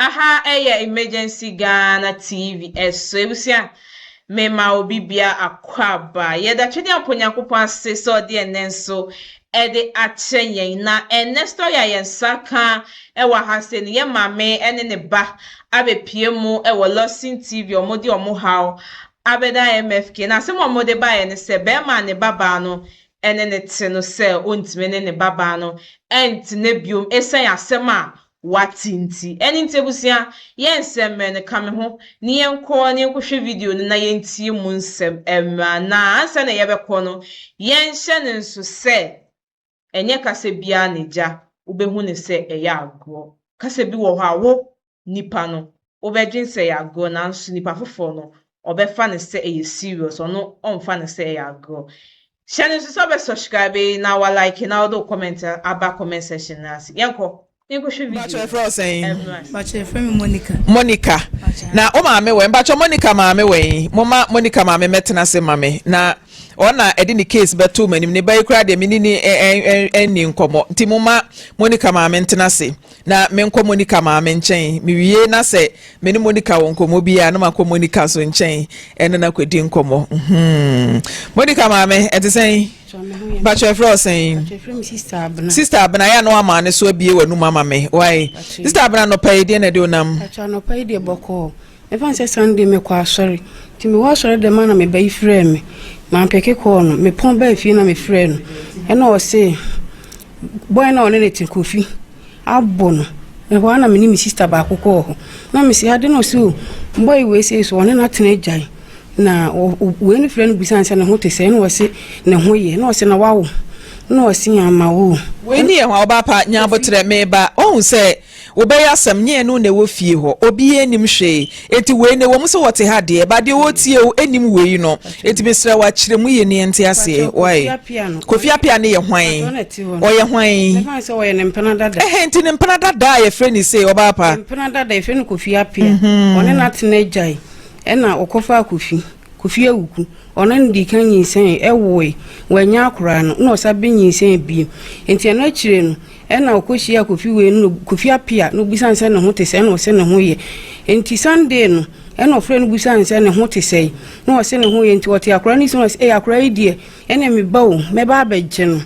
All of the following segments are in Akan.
Aha, emergency Ghana TV. So ebusia me ma obi bia akwaba. Ye da twede aponyankopon ase so de enenso de achen na enesto ya yensaka wa ha se ne ye mame ene ne ba abepie mu wo Losin TV omodi omo haw abeda MFK na se mo de ba ye ne se be ma ne baba no ene ne te no se ontime ne baba no ent ne biom esen asema watinti eni ntebusia yensem me ne kame ho ne yenko ne nkohwe video no na yentie mu nsem na ansa na yebekọ no yenhye ne nso se enye kase bia ne ja ubehu ne se eya agro kase bi wo ho awo nipa no obedwin se ya agro na nso nipa fofo no obefa ne se eye serious ono onfa ne se eya agro share nso so be subscribe na wa like na do comment aba comment section na asi yenko Bacho Efro saying Bacho Efro Monica na o maame we bacho Monica maame we mama Monica maame metena se maame na ona edi ni case beto manim ne bai kra de menini eni nkomo nti mama Monica maame ntena se na menko Monica maame nchen miwie na se meni Monica won komo bia na makọ Monica so nchen ene na kwedi nkomo Monica maame etisen Bacho Efro saying Sister Abna ya no ama ne so bie wanu mama me why Sister Abna no pay de na de onam Bacho no pay de boko e fan say Sunday me kwa sorry ti me wa sorry de man na me bai frɛ me ma peke ko no me pon ba fi na me frɛ no e na o say boy na one ne tin kofi abono e ho na me ni me sister ba akoko ho na me si ade no so boy we say so one na tena jai na we ni frɛ no bisan say na ho te say na o say na ho ye na o say na wawo na o say ama wo we ni e ho oba pa nya botre me ba ohun say obeya asem nye no na wo fie ho obi enim hwe eti we ne wo mso wote ha de ba de wo tie enim we no eti besra wa kiremu ye ne ente ase why kofi apia ne ye hwan o ye hwan me fan say o ye ne mpana dada enti ne mpana dada ye frɛ ni say oba pa mpana dada ye frɛ no kofi apia one na tena jai ena okofa kofi awuku ona ndi kan yinsen ewoe wanya akora no na osabe yinsen bi enti na akire no ena okohia kofi we no kofi apia no bisan se ne ho te se na o se ne ho ye enti Sunday no ena ofre no bisan se ne ho te se na o se ne ho ye enti wote akora ni so akora idie ena me bawo me ba abegye no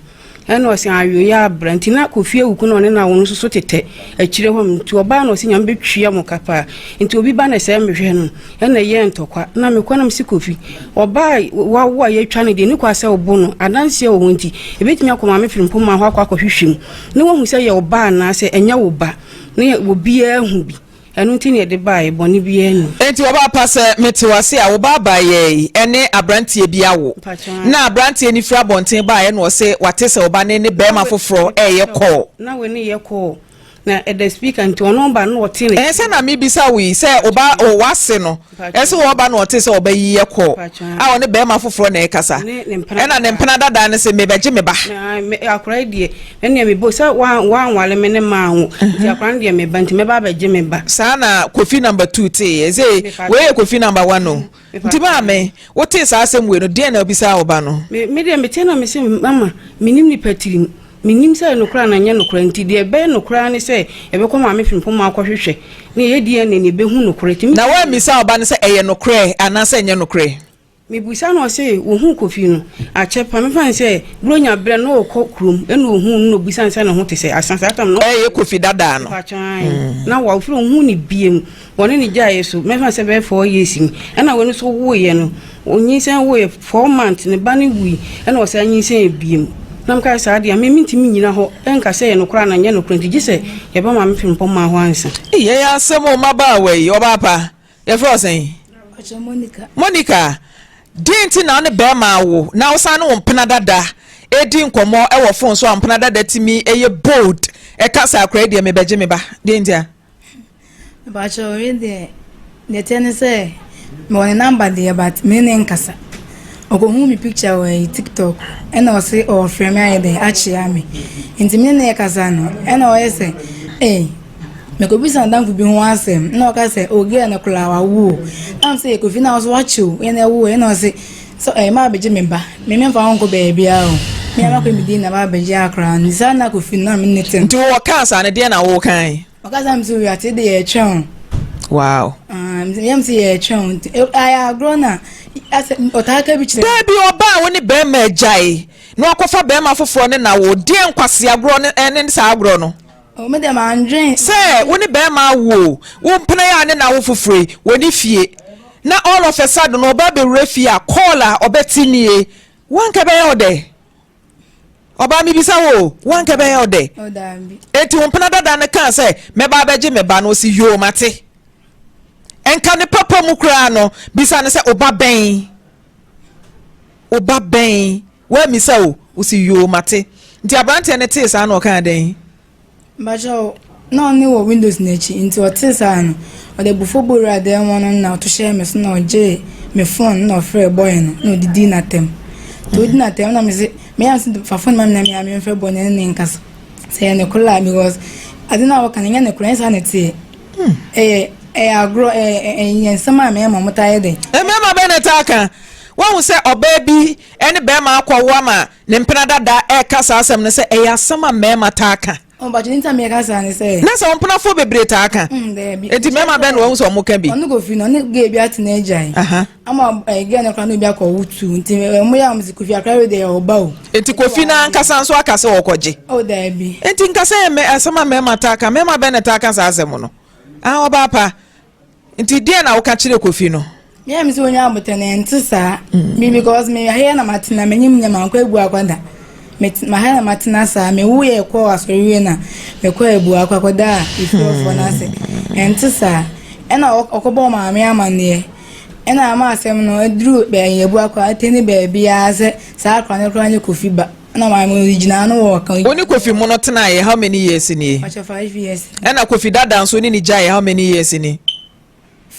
ena o se ayo ya branti na kofi awuku no ne na won so tete akire ho nti oba na o se nyam betwia mo kapa nti obi ba na se mehwe no ena ye ntokwa na me kwanam si kofi oba wa ye twa ne de ni kwa se obo no adanse o nti ebetimi akoma me firimpo ma ho akwa hwehwem ne wo hu se ye oba na se enya wo ba ne obi ahu bi enu nti ne de bae boni bi enu enti oba pa se metiwase a wo ba ba ye ene abrantie bi awo na abrantie ni fra bonten ba ye no se wate se oba ne bema foforo ye call na we ne ye call na the speaker nti ono ba no wote ne se na me bisa we se oba o wase no se oba no wote se oba yi ye call a one bema foforo na e kasa na ne mpana dada ne se me beje me ba akora die ene me bo se wan wale me ne ma ho ti akora die me ba nti me ba beje me ba sana kofi number 2 te ze we kofi number 1 no nti ma me wote sa asem we no de na obisa oba no me de me te na me se mama minim ni patiri minim say no kra na nya no kra nti de be no kra ne say e be koma me fimpo ma akohwehwe ne ye die ne be hu no kra ti na wa mi say oba ne say eye no kra ana say nya no kra me busa no say wo hu kofi no a chepa me fan say bronya bre no kokrum e no hu no busa say no ho te say asansa atam no ye kofi dada no na wa fro hu ni biem woni ni jaye so me fan say be 4 years ni e na woni so wo ye no onyi say wo ye 4 months ne ba ne wi e na wo say anyi say biem nam ka sa dia me mintimi nyina ho enka se ye no kra na nya no kra nti se ye ba ma me fimpo ma ho ansa ye ya semo ma ba we oba pa ye fro sen Monica dinti na ne be ma wo na wo sa no mpena dada edi nkomo e wo phone so mpena dada timi eye bold e ka sa kra dia me beje me ba dintia ba cho we de ne tene se me won number dia but me ne nkasa oko hu mi picture we TikTok ena o se o frame aye de achia me nti me ne kasa no ena o yese me ko bisa ndan fu bi ho asem na o ka se oge na kula wa wu am se ko fi na so wachu ena wu ena o se so ma beje me ba me me fa won ko be bia o me ma ko mi di na ba beje akra ni sana ko fi na me netem nti wo ka sa ne de na wo kan Because I'm so we are today a chon. Wow. I'm say a chon. I are grown up. As Otaka beach. Baby oba woni be ma jai. No akofa be ma foforo ne na wo de nkwase agro ne ene sa agro no. Oh, madam Andre. Say woni be ma wo mpena ya ne na wo foforo woni fie. Na all of a sudden no ba be refia caller obetinie. Wan ka be ode. Oba mi bisa wo wan ka be ode. Oh damn. Eti mpena dada ne kan say me ba beje me ba no si yo mate. Enka ne papa mu kura no bisa ne say oba ben we mi say o si yo mate nti abrante ne te sa na o kan den Bajo no ni wo windows na chi nti o te sa no o de bufo bora de won na to share me so na oje me phone na free boy no didi na tem to didi na tem na me say me am fa phone mam na me free boy na ne nkas say ne kula because adina wo kan ne kula sa na te agro yen sama me ma mutaye de mema be ne taka won say oba bi ene be ma akwa ma ne mpena dada kasa asem ne say ya sama mema taka on ba jinta me kasa ne say na say mpena fo bebre taka enti mema be no won so mo ka bi onu go fi no ne ge bi atena ejai ama ge ne kra no bi akọ wutu enti mo ya mzi kofi akra we de oba o enti kofi na nkasa nso akase wokoje o da bi enti nkasa me asama mema taka mema be ne taka sa asem no oba apa nti dia na wo ka kire kofi no me am so onya abotene ntisa me because me here na matina menyim nyama akwa ebu akwada me here na matina sa me wo ye kwa asoriwe na me kwa ebu akwakoda ifu for na se ntisa ena okobo ma me amane ena ama asem no edru be ebu akwa ateni be bia se sa akwa ne kra ne kofi ba na my original no wo kan oni kofi mo no tena ye how many years ni 5 years ena kofi dada nso ni jai how many years ni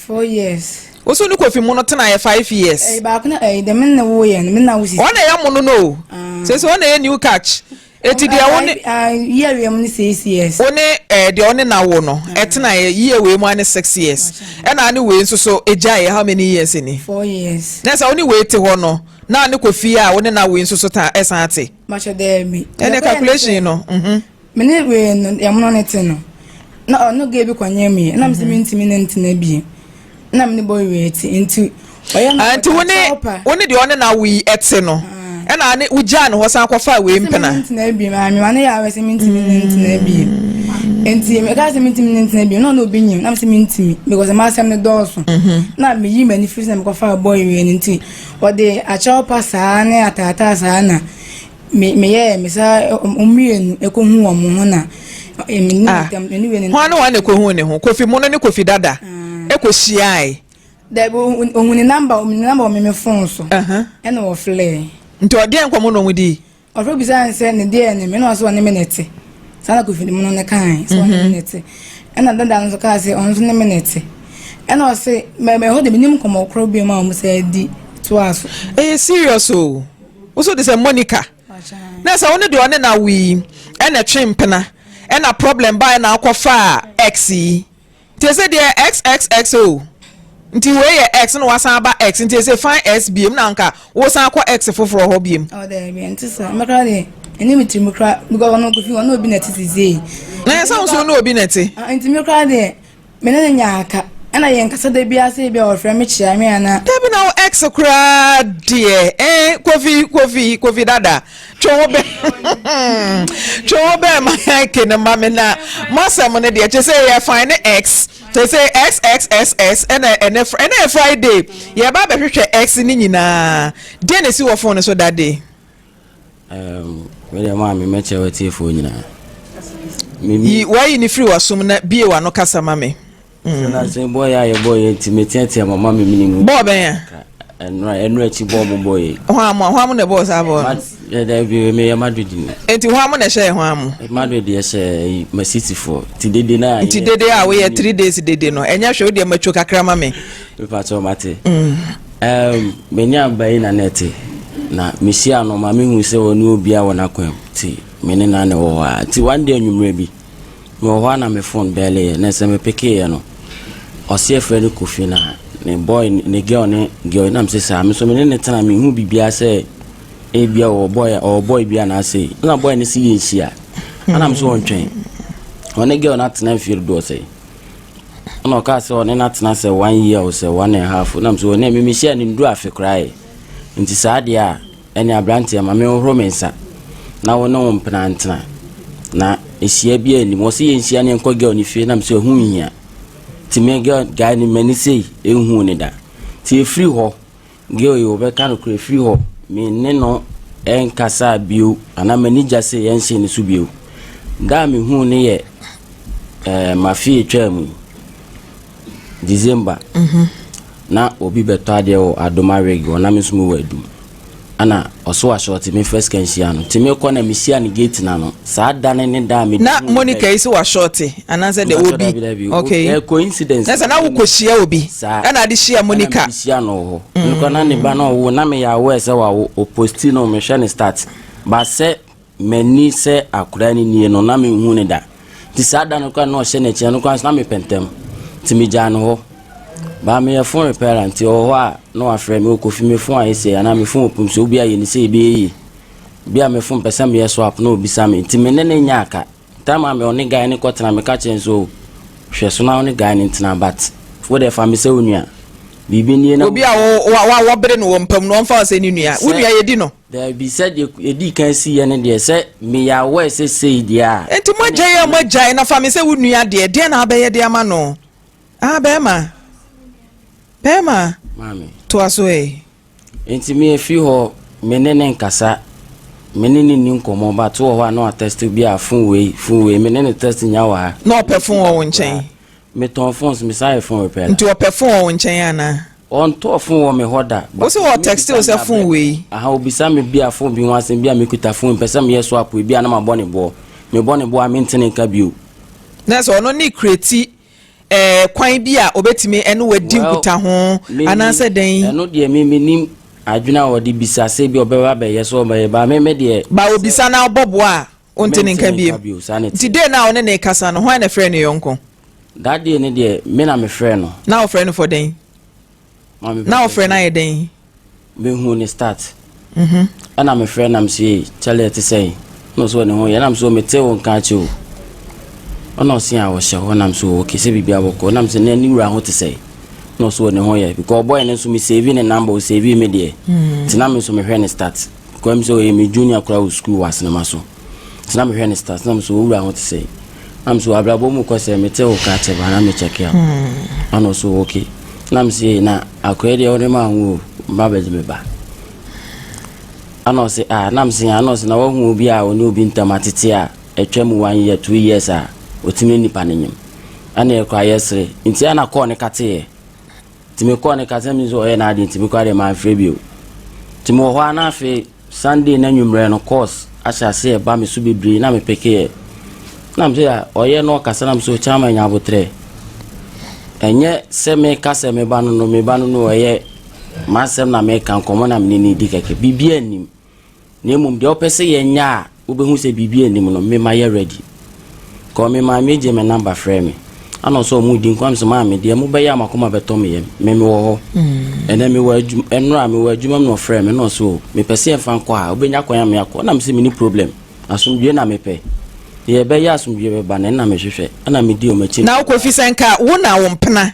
4 years oso ni kofi mo no tena ye 5 years ba kuna de men na wo ye men na wo si ona ya mo no se ona ye new catch eti de woni year we am ni 6 years oni de oni na wo no etena ye year we mo ani 6 years ena ani we nso so ejai how many years ni 4 years na sa oni we te ho no na ani kofi a oni na we nso so ta esante macho de mi ene calculation no mene we no ya mo no nete no na no ge bi kwanye mi na mse mi ntimi ne ntena bi na mne boy we ti nti anti woni de oni na we ete no ena ani uja no ho san kwafa we mpena ntena bi ma mi wane ya we se mi ntimi ne ntena bi enti me ka se mi ntimi ne ntena bi no obi nyim na mse mi ntimi because ma asem ne doso na me yi mani free na me kwafa boy we nti o de a chopa sa ne atata sa na me ye me sa omienu ekohu wo mo na hwan wane ko hu ne ho kofi mo no ne kofi dada ekosiai da bo ohuni number me phone so ena wo flare nti ode enkomo no mudi ofro bisa nse ne de ne me no so ne minute sana kofi mo no ne kan so ne minute ena dada no so ka se on so ne minute ena o se me ho de minim komo okro bi ma o se di to aso serious o so de se Monica na sa woni de one na wi ena twempena ena problem by na akwafa x ti se de xxxo nti we ye x no wasan ba x nti se fine s biem na nka wo san akwa x foforo ho biem o da bi nti so makra de eni mitri makra because no kofi no obi na titize na sa so no obi na ti nti makra de menene nyaaka ena ye nkasa de bia se bia o frame chia me ana debi na x kra de kofi dada chobe my kene mama na masam ne de che say ye fine x to say xxss and Friday ye ba be hwehwe x ni nyina de na si wo phone so that day we dey ma me meche wati phone nyina me why ni free wasum na bie wa no kasa mame na say boy ya boy timetiatia mama me minimu boy ben ya enu echi bomb boy hwamu na boss abo da bi me ya Madrid ni enti hwamu na share hwamu Madrid ya share my city for ti dede na ti dede a we 3 days dede no enya hwe de macho kakra mame me pa to mate menya bai na nete na misia no ma me hu se woni obi a wona kwam ti me ne na ne wo ha ti one day anwumre bi me wo na me phone bele na se me peke no o se friend kofi na ne boy ne girl na me say me so me ne tana me hu bibia say e bia o boy bia na say na boy ne si ye hia ana me so ontwen One girl not na feel do say no ka say one not na say 1 year or say 1.5 na so na me share ni do afi cry nti saa de a ene abrante ma me horo mensa na wona won penantena na ehia bia ni mo se yenhia ne enko girl ni fie na me so hu hia ti me girl guy ni mani sei ehu ni da ti free ho girl yo be kan ko free ho me ne no enkasa bio ana mani jase yenhia ni so bio da me hu ne ye ma fie twam December na obi beto ade o adoma reg o na me so mu wadum ana oso a short me first kan shia no ti me ko na me shia ni gate na no saa dane ne da me na Monica is wa short ana say the obi okay coincidence na wo ko shia obi ana ade shia Monica shia no ho nko na ne ba no wo na me ya we se wa o posti no me share ni start ba se mani se akura ni nie no na me hu ne da ti saa dane ko na o hye ne chia no ko na me pentem ti me ja no ho ba me phone repair anti o ho a no afre me ko fi me phone ayese ana me phone opum so obi aye ni se bi yi bia me phone pesa me swap no obi sa me ti me ne nya aka tama me oni guy ni kwotena me ka chen so hwe so na oni guy ni ntina bat for the family se onua bibi ni na obi a wa bere no wompam no mfa se ni nua unua ye di no there be said e di kan si ye ne de se me ya we se dia enti mo jai na family se unua de na abaye de ama no Bema mami to aso enti me efi ho menene nkasa menene ni nkomo ba to ho na test bi a fun we menene test nya wa no perform wo nchen me ton phones me sai phone repair nti o perform wo nchen ana on to phone wo me hoda o se o text o se phone we aha obi sa me bi a phone bi wan sen bi a me kuta phone pesa me swap bi a na ma bone bo a me ntene nka bio na so no ni create kwan bi a obetimi eno wadi nkuta ho ananse den eno de me nim adwuna wodi bisa se bi obeba be yeso ba me de ba obisa na obobo a ontene nka bi ti de na one ne kasa no ho na frɛ ne yonko that day ne de me na me frɛ no na o frɛ no for den na o frɛ na ye den me hu ne start ana me frɛ na me se chale te sei no so ne ho ye na me so me te won ka chi o ono si a wo hye ho nam so okay se bibia boko nam se na ni wura ho te sei no so ne ho ye because boy ne so me save ne number o save me de ti na me so me hwe ne start ko me so e me junior kra o school was na maso ti na me hwe ne start nam so wura ho te sei nam so abrabo mu ko se me te o ka che ba na me check ya ono so okay nam se na akwede o ne ma hu ba be me ba ano se nam se ano se na wo hu obi a oni obi ntamatete a etwam 1 year 2 years a otimi nipa nenyim ana ekwa yesre nti ana ko ne kate timi ko ne kate mi zo na ade timi ko ade ma afrebio timi ho ana afi Sunday na nwumre no course asha se e ba me so bebre na me peke na me ya oye no kasa na me so chama nya abotre enye se me kasa me ba no oye masem na me kan komo na me ni di keke bibia nim na emum de opese ye nya obehu se bibia nim no me ma ye ready ko me ma meje me number frame me ana so mu di nkwam se ma me de mu be ya makoma beto me ye me wo ho ene me wa enra me wa adwuma no frame no so me pese e fan kwa obenya kwa ya me akọ na me se me ni problem asomdwe na me pe ye be ya asomdwe be ba na me hwehwe ana me di o machi na ko fi senka wo na wo mpena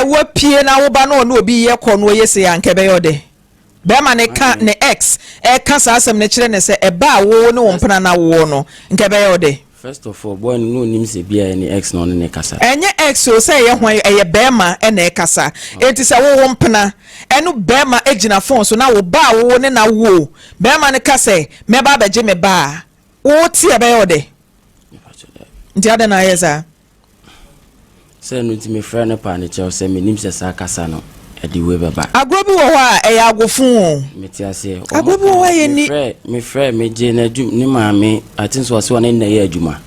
wo pie na wo ba no no obi ye kọ no ye se ya nke be yode be ma ne ka ne ex ka sa asem ne kire ne se e ba wo ne wo mpena na wo no nke be yode. First of all, boy no nim se bia any ex no ne kasa. Enye ex o say ye hwan eye bema e na kasa. Enti se wo mpena enu bema ejina phone so na wo ba wo ne na wo. Bema ne kasa me ba beje me ba. Wo ti e be yode. Nti ade na yesa. Se no ti me frɛ ne pa ne che o se me nim se sa kasa no. Edi we beba. Agrobi wo a e ya agofun. Meti ase. Agrobi wo ye ni. Me frɛ me je na adwum ni maame atin so ase wona na ye adwuma.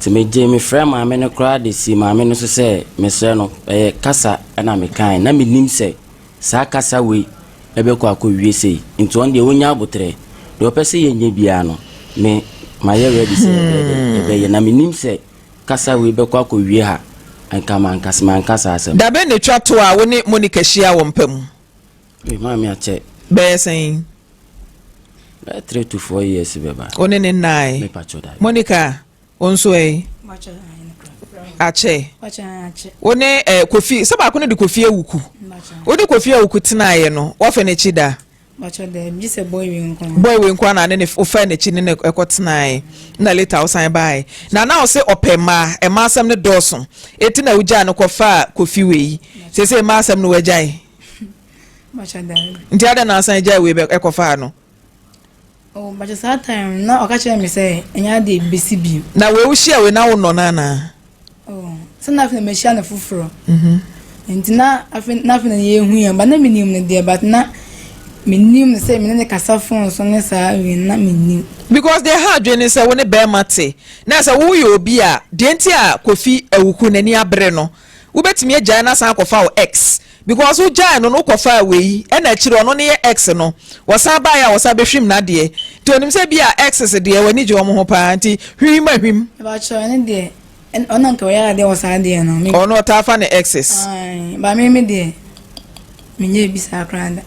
Ti me je me frɛ maame ne kra de si maame no so se me sɛ no kasa na me kan na me nim se sa kasa we ebe ko akɔwie sei. Nti on de wonya abotre. De opese ye nya bia no me ma ye ready se ebe ye na me nim se kasa we be ko akɔwie ha. Anka man kasa asem da be ne twa to a woni Monica hia wo mpam ma me ache be sen 3 to 4 years beba oni ne nai me pacho dai Monica onso Macho ache ache wone kofi saba ko ne de kofi awuku wode kofi awuku tenaye no wo fa na chi da bacha de mi se boy we nko na ne ofa na chi ne ekotenaye na later wo san bai na wo se opema e ma asem ne doso eti na uja no kofa kofi we se ma asem no wajai bacha de nti ada na san jai we ekofa no oh bacha sa time na okache mi se enya de besi bi na we uhia we na wo no na oh so na fe me hia na fufuro nti na afi na ye hu ya ba na minim ne de but na minim say me ne kasa phone so ne sa we na minim because they had when say when be mate na say wo ye obi a de nti a kofi awuku nani abre no wo betimi agya na san kofa wo x because wo gya no kofa we e na chire ono ne ye x no wo san ba ya wo san behwim na de to onim say bi a x se de wani je omo ho pa nti hwim ahwim ba cho ne de ono nka ya de wo san de no me ono ta fa ne x's ai ba me de me nye bi sa kranda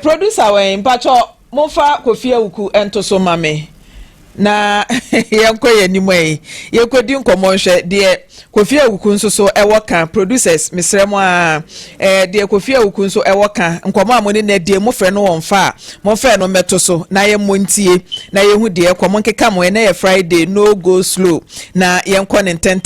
producer when pacho mofa kofi awuku ento so mame na yenko yanimu yi yekodi nkomo nhwe de kofi awuku nso so ewo kan producers misremo a de kofi awuku nso ewo kan nkomo amone na de mo frɛ no wonfa mo frɛ no meto so na ye montie na ye hu de ekomo nkeka mo na ye Friday no go slow na yenko ne ten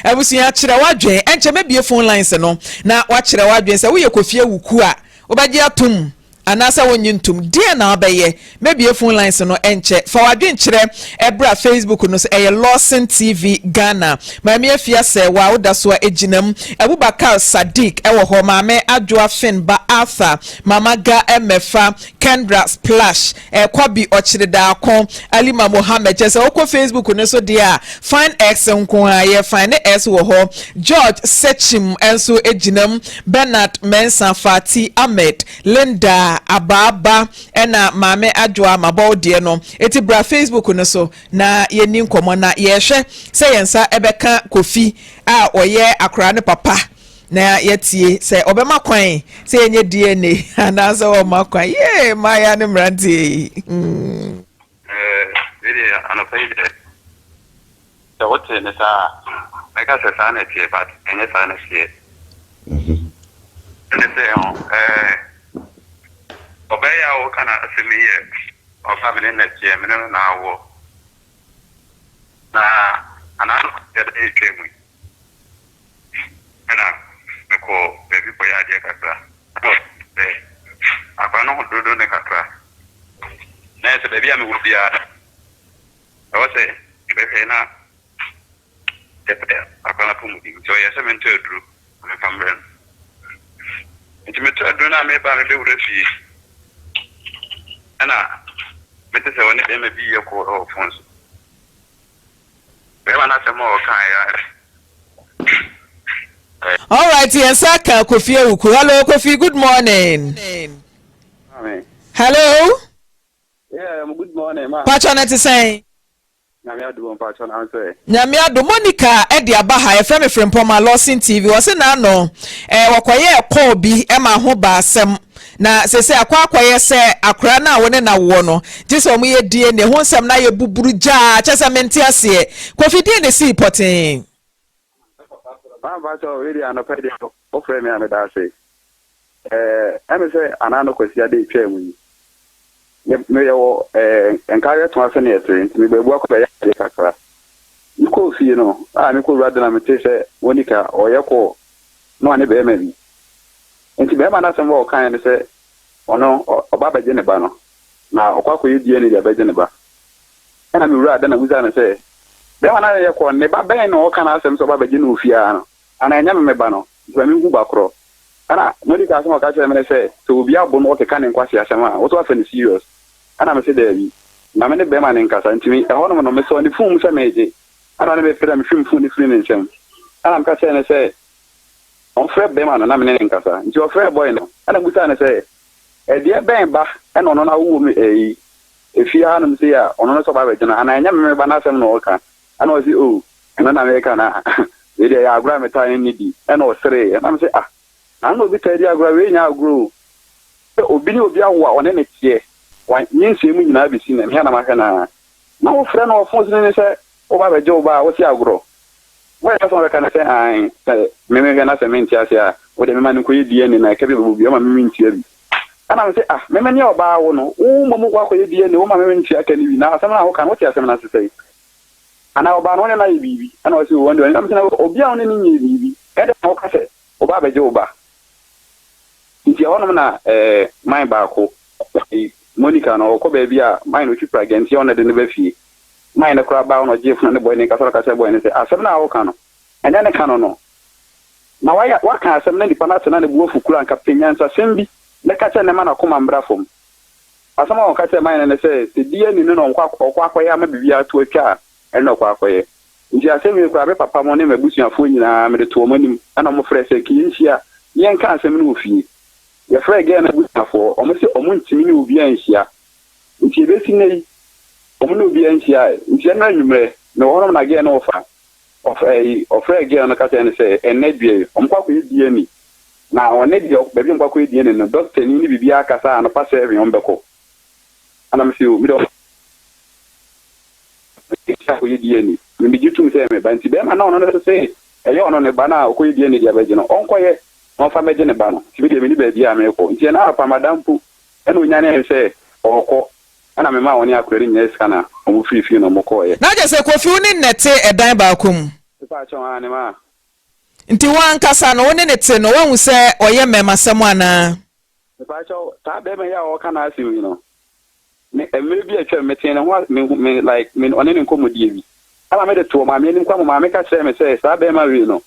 abusu ya kire wadwen enche mebie phone lines no na wa kire wadwen sɛ wo ye kofi awuku a obagye atum anasa wonyintum die na obeye maybe phone lines no enche fa wadwen kire ebra Facebook no so Lawson TV Ghana mami afia se wa oda so eginam Abubakar Sadiq ewo ho mame adwoa fin ba Arthur mama ga emefa Kendra Splash kwabi ochirida akon Alima Mohammed chese okọ Facebook no so dia fine x nko aye fine s wo ho George Sechim enso eginam Bernard Mensa Fati Ahmed Linda ababa ena mame adwoa mabọ de no eti bra Facebook no so na yeni nkomo na yehwe se yensa ebeka kofi a oye akra ne papa na yetie se obema kwan se yenye DNA anaza o makwan ye maya ne mrante really anofide so what ne sa meka se sa na tie but enye sa na tie ne se obeya wo kana asemi ye o family na tie me na wo na anano de twemu ana me ko baby boy ade kakra akwa no dodo ne kakra na ese baby a me wo bia o se ibe na tepede akwa na pumu di so ye se me ntedru me famre nti me tedru na me ba me be wura fi ana mete se woni be me bi ye ko o fonso be wana se mo kan ya all right yes aka Kofi awuku hello Kofi good morning amen hello yeah good morning ma patron to say na me adu patron answer nyame ado Monica edi abaha efrem frempoma Lawson TV wo se na no wakoye call bi e ma ho ba asem na sese akwakoye se akra na wone na wo no jese mo ye die ne ho nsem na ye buburu ja chese menti ase Kofi die ne si poten ba so really anopede o frame ya me da say eme say anano kwesi ade twemu me yo enkaye to ase na yetre me bebu akọ ya de kakra nko fie no me ko rada na me te se wonika oyeko no ane be ema bi enti be ma na sem wo kan ne se ono oba beje ne ba no na okwakọ yedie ne ya beje ne ba na me rada na muza na se be ma na ye ko ne ba ben no kan asem so oba beje no ofia no ana enya me ba no so me ngu ba kro ana no di ka so ka che me se so obi abo no ke kan nkwasi asem a wo to afa ne serious ana me se David na me ne be ma ne nkasa ntimi e ho no me so ni fun se meje ana ne be fira me fun ni fun ne nsem ana me ka se ne se on frɛ be ma na me ne nkasa nti o frɛ boy no ana buta ne se e de ben ba e no no na wo me efi ha no se ya ono no so ba be jina ana enya me ba na asem no ka ana o si o ena na me ka na we de ya agura me ta ni di e na o sere ana me se ana obi ta di agura we nya aguro obi ni obi awo one ne tie wa nyense mu nyina bi si na me na ma ka na na wo frɛ no phone ni sɛ wo ba beje wo ba wo si agro wo ya so ka na sɛ ai me na sɛ me ntia sɛ a wo de me ma no koyi die ni na ka bi bu ma me ntia bi ana me sɛ me ni oba wo no wo mo kwa koyi die ni wo ma me ntia ka ni bi na asɛm na wo kan wo tia asɛm na sɛ ana oba no ne na yibibi ana wo si wo ndo na me sɛ obi a wo ne ni yibibi e de wo ka sɛ wo ba beje wo ba ntia wono na my ba ko Monica no ko baby a mine no twipra genti on de ne ba fie mine kura ba no jefu ne boy ne kasoro kase boy ne se asem na wo kan no enya ne kan no na wa kan asem na nipa na tena ne buo fukura nka penyansa sembi ne kache ne ma na koma mbra fom asem a wo kache mine ne se se die ni no nkwa akoya ma bibia to atwa e no kwa akoye nti asem ni kura be papa mo ne mabusuafo nyina me de to mo nim ana mo frɛ se kinhia yen kan asem no ofie ya fra again na buafo omo se omo ntimi ni obi anhia nti ebesi nei omo no obi anhia nti na nwumre na wono na again no fa of again na ka tell say enedue omo kwa die ni na onedue bebi omo kwa die ni no doctor ni bibi akasa no pa serving omo beko ana me se o mi do kwa die ni mi jitu se me ba nti be ma na ono no se eyo ono ne ba na kwa die ni dia beje no onkoye on fa meje ne ba no ti bi me ba a me ko nti na apa madampu e no nyane se okọ ana me ma woni akwari nya iska na o fifi no moko ye na je se Kofi uni nete edan ba akom pa cho ani ma nti wan kasa no woni nete no wan se oye memasem ana pa cho ta be me ya o kana asiwi no me bi atwa mete ne ho me like me oni ne nkomodie bi ala me de to ma me nim kwa ma me ka se me se sa be ma wi no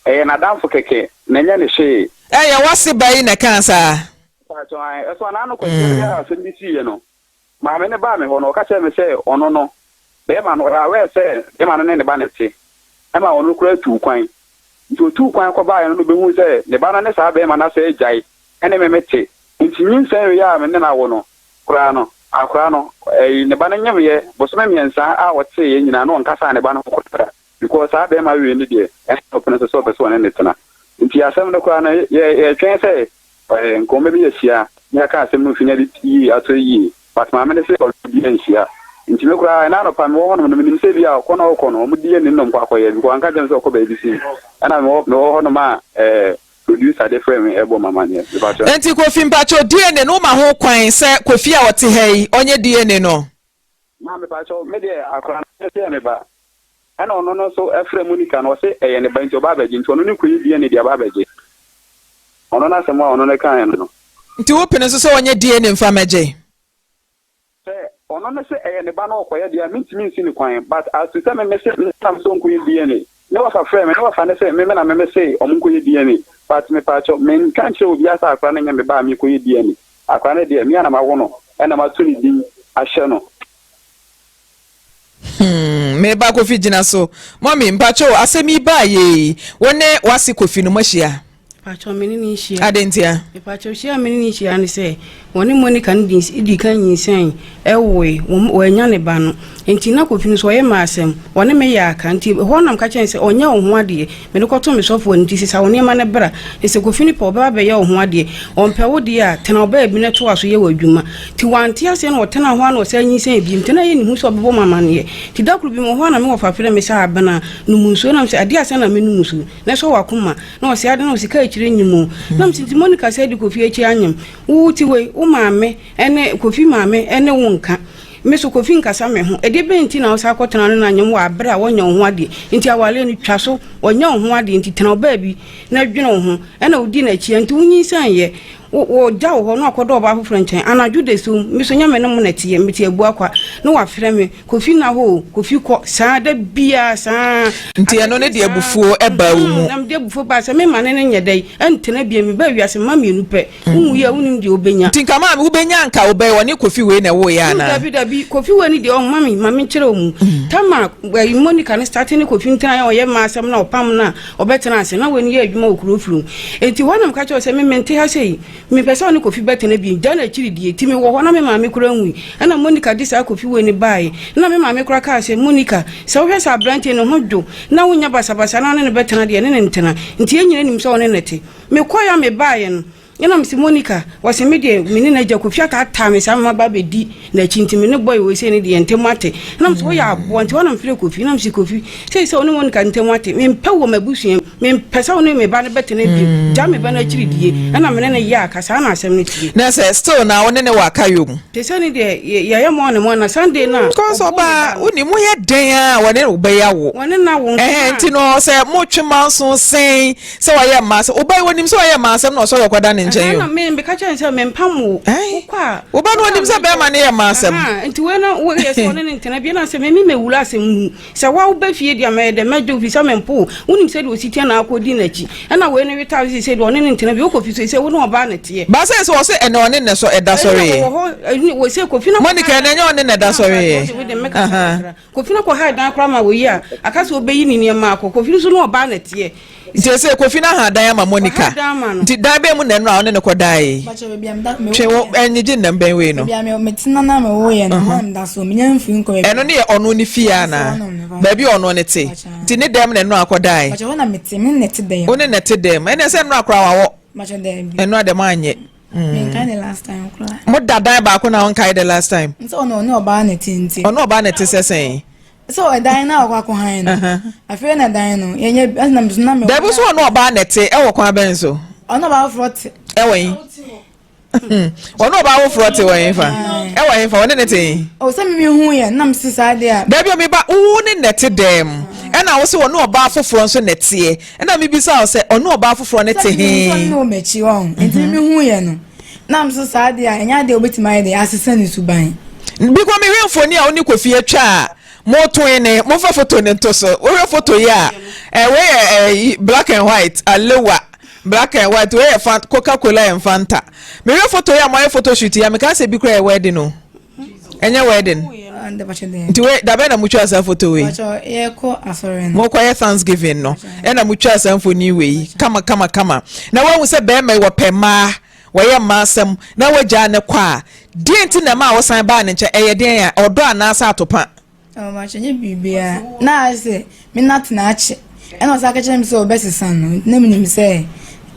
na damfo keke na nya ne hye ya wase bai na kansa pato ai eso na no kwese ya so ndi si ye no ma me ne ba me ho no ka che me se ono no be ma no ra we se be ma no ne ba ne ti e ma ono kura tu kwan nti tu kwan ko ba ye no be hu se ne ba no ne sa be ma na se jai ene me mete nti nyin se ya me ne na wo no kura no akura no ne ba no nyam ye bo so me miensa a wo te ye nyina no nkasa ne ba no kokora because I be my way in the day and open as a soap one in the tana. Into your 7 o'clock, yeah, can't say, and come maybe a year, near Castle Nufinity after a year, but my minister or here. Into look and out upon one of the Minister, corner, Mudi and no Quacoy, one can't talk baby. And I'm no honor, producer the frame, elbow my money. Enti Kofi Mpacho, DNA no ma ho kwan se Kofi a wote hei, onye DNA no. Mama Pacho, media, I can't say ba. Ana ono no so efre Monica no se ne banti oba baje nti ono ne koyi die ne dia ba baje ono na se mo ono ne kan no nti wo pene so onye die ne mfa meje se ono ne se ne ba no koye dia mintimi nsi ni kwan but as to say me se sam so koyi die ne wa fa frame ne wa fa ne se me na me se omo koyi die ne but me pa cho men kan che obi asa akra na nya me ba me koyi die ne akra ne dia me ana ma wo no na ma to ni din ahye no me ba Kofi jina so mommy mpacho asemi ba ye wone wasi Kofi no mashia pacho menini shia adentia pacho shia menini shia ne se woni Monica ndins idi kan yinsen ewe wanya ne ba no enti na Kofi no so ye ma asem woni me ya aka nti ho nam ka chen se onya ho ade me ko to me sofo nti sisa woni ma ne bra se Kofi ni po ba be ye ho ade onpe wo de a tena oba bi ne to aso ye wadwuma ti wanti ase no tena ho ana o sa yinsen bi mtena ye ni hu so bebo mama ne ti dakuru bi mo ho ana me wo fa fere me sa abana no munso na me se ade ase na me no musu na so wakoma na o se ade na o se ka chire nyimu na me ti Monica se di Kofi echi anyam wo ti we wo maame ene Kofi maame ene wo nka meso Kofi nkasa me ho ede be nti na o sa kwotena no na nyem wa abra wonya ho ade nti awale ni twaso wonya ho ade nti tena oba bi na dwene ho ena odi na chi nti wunyi san ye wo ja wo no akodo oba afoforo nchen anaju de so meso nya me no mo na tie meti abu akwa no wa frɛ me Kofi na ho Kofi ko sa da bia sa nti eno ne de abufuo eba wo mu na me de abufuo ba sa me mane ne nyedai entena bia me ba wiase ma me nu pe wu ye wunim de obenya nti kama me ubenya nka obe woni Kofi we na wo ya na dabi Kofi we ni de o mami kyerɛ mu tama Monica ne start ne Kofi ntan o ye ma asem na opam na obetena ase na we ni ye adwuma okurofuru enti wanam ka kyerɛ se me mente ha sei me pesa ni Kofi betena bi dana chiri die timi wo ho na me maame kura nwi na Monica disa Kofi we ni bai na me maame kura ka se Monica se wo hwesa branche no hodo na wonya basabasa na ne betena die ne ntena nti enyina nim se wo ne nete me koya me bai no yana msi Monica wase media mini na jakofia ka tame sama ba be di na chintimi ne boy we se ne de ntemate na mso ya abo nti wana mfire kofi na msi kofi se oni Monica ntemate me mpa wo mabusu me pesa oni me ba ne bete ne bi ja me ba na chiri die na me ne ya kasa na asem ne tie na se still na woni ne wa kayom te se ne de ya mo na Sunday na because oba uni mu ye den a woni obeya wo woni na wo nti no se mo twema so sen se wa ye ma se oba wonim se wa ye ma asem no so yokwada ne nchen yo na me be ka chen se me mpamu kwa oba no wonim se be ma ne ye ma asem nti we na wo ye so ne ntena bi na se me mewula asem se wa wo ba fie dia me de mejo fi se me mpo wonim se de ositia na akodi na chi na we ne wita se se de one ne ntena bi wo kofi se wo no oba na tie ba se so se ene one ne so eda sorry wo se kofi na Monica na nya one ne da sorry kofi na ko ha dan kra ma wo yi a akase obeyi ni ne ma kofi so no oba na tie nti se kofi na ha dan ma Monica nti dan be mu na no a one ne ko dai twe wo enyi na mben we no bia me metina na me wo ye no ma mda so menya mfi nko e eno ne ye ono ni fia na ba bi ono ne te nti ne dem na no akodai bacha wona meti me neti dem one ne te dem ene se no akra wa wo bacha dem eno adem anye me kind last time kra mo dadan ba ko na on kai the last time so ono ne oba na tinti ono oba na te sesen so dan na akwa ko han no afre na dan no yenye na mzuna me da bu so ono oba na te e wo kwa ben so ono ba front e wen ono oba wo front wen fa e wen fa one ne te o se mi hu ye na msisa de a da bi o mi ba wo ne net dem e na wo se ono oba foforo nso net e na mi bi sa wo se ono oba foforo ne te he no mechi won enti mi hu ye no na msisa de a enya de obetima de asesa ni suban bi ko mi hwe mfoni a oni kofi atwa mo twene mo fa photo ne to so wo hwe photo ya we black and white alewa black and white we Coca-Cola and Fanta me hwe photo ya mo photo shoot ya me ka se bi kra wedding no enye wedding and bacha de nti we da be na mucha sa photo we bacha ye ko asore no mo kwa ye Thanksgiving no e na mucha sa mfoni we kama na wo se be me wo pema wo ye masem na wo ja ne kwa denti na ma wo san ba ne nche eye den ya odo anasa atopa o ma chenye bibia na ase me nat na ache eno sa ka chem so besisan no na minim se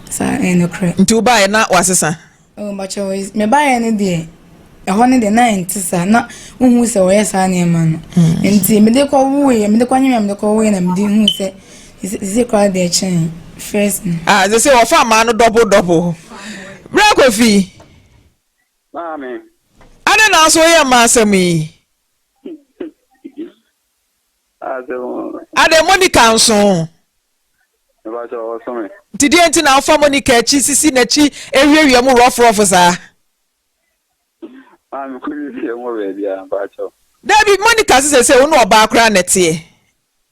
sa eno kre nti uba na wasesa o ma che me ba ye ne de ho ne de 90 sa na hu se wo ye sa ne ma no nti me de ko wu ye me de ko nyem me de ko wu ye na me de hu se is kwa de chen first they say wo fa ma no double bra Kofi Mami. Ade na so ye ma asemi Ade Monica nso Bacha o so me. Didi enti na fa Monica chi sisi na chi ehwiehwie mu rough sa Mami ku bi e mo be bia bacha. David Monica se wo no oba akra nete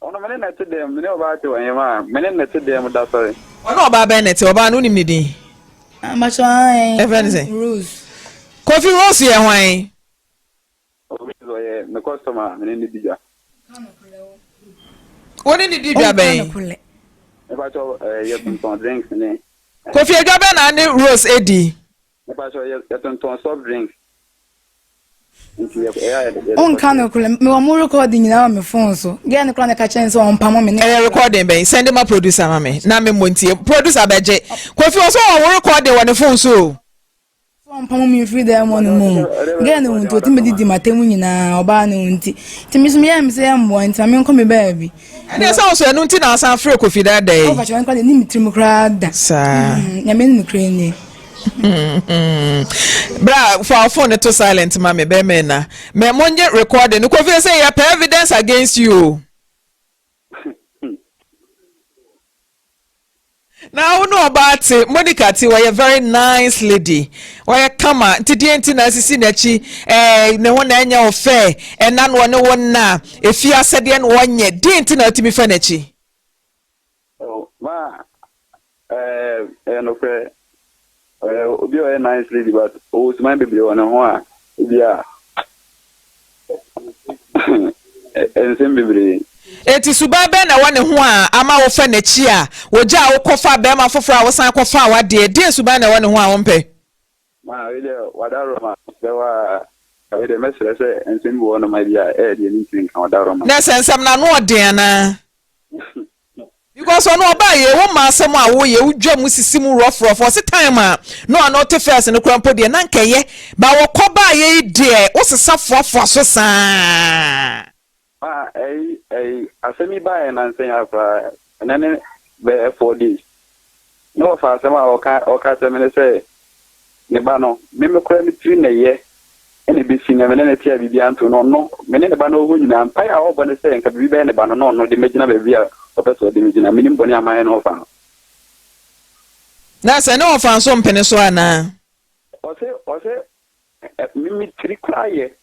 Ono me na te dem me oba te wan ma me na te dem da sorry. ono oba be nete oba no nim ni din bacha ai Rose Kofi Rose ye hwan O ye me customer me ni bija. Woni ni di bia ben Me bacha ye ton drinks ni. Kofi edwa be na ne Rose edi Me bacha ye ton soft drinks. On can kule me wa mo recording na me phone so ge ne kra ne ka chen so on pamo me eh recording ben send my producer mama na me montie producer beje Kofi so wo recording won phone so on pamo me free there mo no mo ge ne won to ti me didi matemu nyina oba ne wonti ti me so me am say am won ti me nko me baby ene so so enu nti na san free Kofi da dai o ba che nko ni mitrim kra da sa ya me ni kra ni bra for our phone to silent mama be me na me monye recording Kofi say ya evidence against you now no about Monica ti were a very nice lady were kama nti na sisi na chi ne ho na anya ofe na no ne won na efi asede no wonye denti na otimi fa na chi oh ma no pre obi o nice lady but o smile baby on ho a bia ensem baby eti suba be na wone ho a ama wo fa na chi a woja wo kofa be ma foforo a wo san kofa wa de suba na wone ho a wo mpe ma ile wadaro ma be wa we de mesere se ensem wo no ma bia de ni tin kan wadaro ma na sensam na no ode na because because ono oba ye wo ma asem a wo ye udwa mu sisimu rough o se time a no ano te first no krampo de na nkeye ba wo koba ye de wo sesa fofo so saa asemi ba e na nsen akra nene be 4 days no fa asema o ka se me say ne ba no me kra mi tri na ye ene bi si na me na tia bibia anto no me ne ba no ho nyina mpa ya o bo ne say nka bibia ne ba no de megina ba bia o peso de megina me nim boni amaye no fa na se no fa so mpene so ana o se mi tri kra ye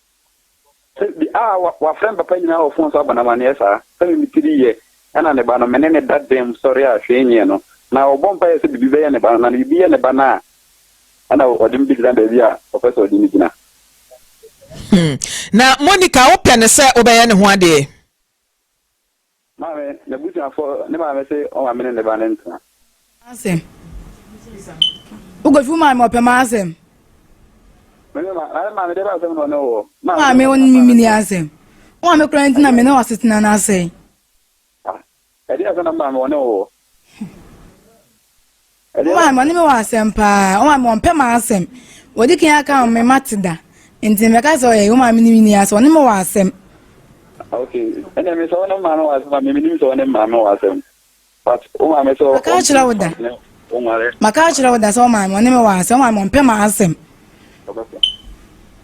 wa friend papa nyina o fon so abana mane esa se mi tri ye ana ne ba no me ne that dem sorry a hwenye no na obompa ye se bibi be ne ba na bibi ye ne ba na ana odim bi dan be bia o peso de megina na Monica open se obeye ne ho ade mame na buti afọ ne mame se o mame ne ba ne nta asem ugo fu mame open ma asem mame de ba asem no no mame won mimi ni asem o mame kran na me na wasitina na asem edi asem na mame won no mame ni me wa asem pa o mame on pe ma asem wodi kan aka me matida enti me ka so ye o mame ni ni asem ni me wa asem okay ene me so no mame wa asem me ni so ne mame wa asem but o mame so ka chira woda maka chira woda so mame ni me wa asem o mame on pe ma asem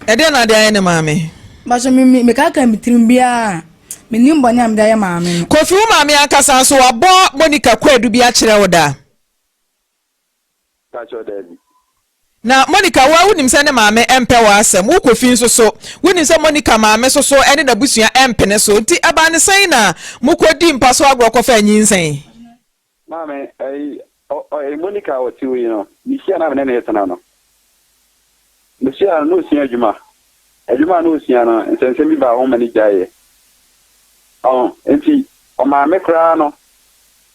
ede na de ne mame ba so me ka ka mitrim bia me nim boni am da ye mame Kofi wo mame akasa so abo Monica kwadu bi a kire woda ka cho dedi na Monica wa wunim se ne mame empe wa asem wo Kofi nso so wunim se Monica mame so ene na busua empene so ti aba ne sen na mukodi mpa so agro kofa nyinsen mame Monica o ti wi no ni sia na me ne yetana no ni sia no sia adwuma no sia no nsense bi ba ho mani jaye enti o mame kra no